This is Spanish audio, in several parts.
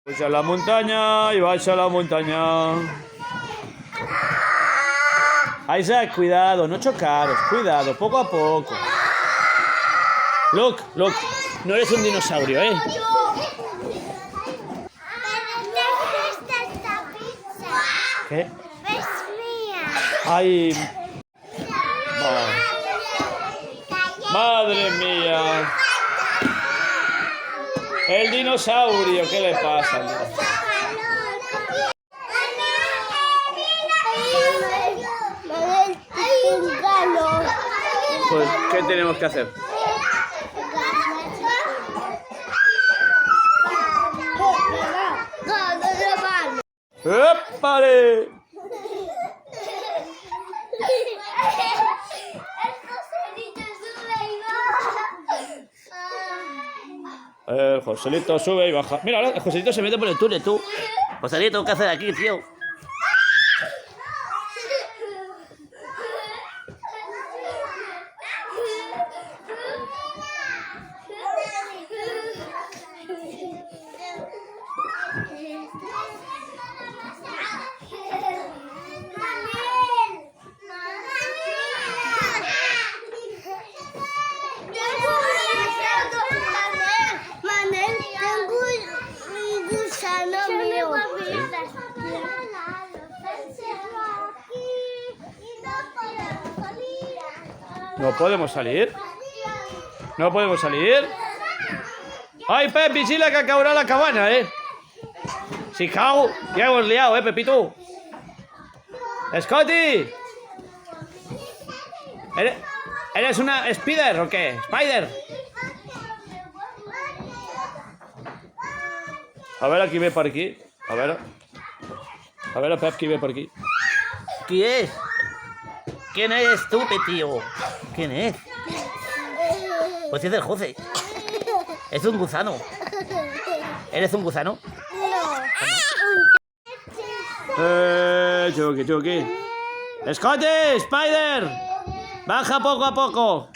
Vais a la montaña y vais a la montaña. Isaac, cuidado, no chocaros, cuidado, poco a poco. Luke, no eres un dinosaurio, ¿eh? ¿Qué? Es mía. Ay, madre mía. El dinosaurio, ¿qué le pasa al dinosaurio? Pues, ¿qué tenemos que hacer? ¡Épale! El Joselito sube y baja. Mira, el Joselito se mete por el túnel, tú. Joselito, ¿qué haces aquí, tío? ¿No podemos salir? ¿No podemos salir? ¡Ay, Pep, vigila que caurà la cabana, eh! Si cau, ja hemos liado, Pepito. ¡Scotty! ¿Eres una Spider o qué? ¿Spider? A ver qui ve per aquí. A veure, Pep, qui ve per aquí. ¿Quién es? ¿Quién eres tú, tío? ¿Quién es? Pues es el José. Es un gusano. ¿Eres un gusano? Chucky. ¡Scotty! ¡Spider! ¡Baja poco a poco!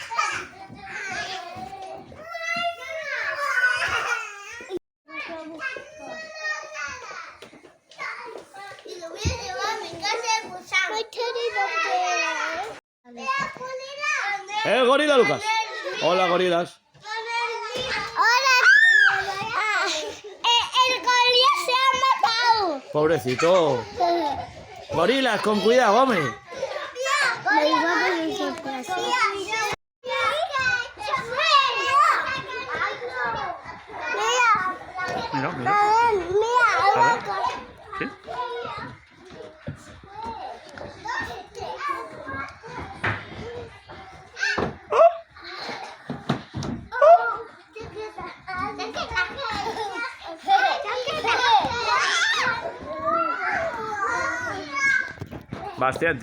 ¡El gorila, Lucas! Hola, gorilas. Hola. El gorila se ha matado. Pobrecito. Gorilas, con cuidado, hombre. Mira. Mira. ¿Sí? Bastián.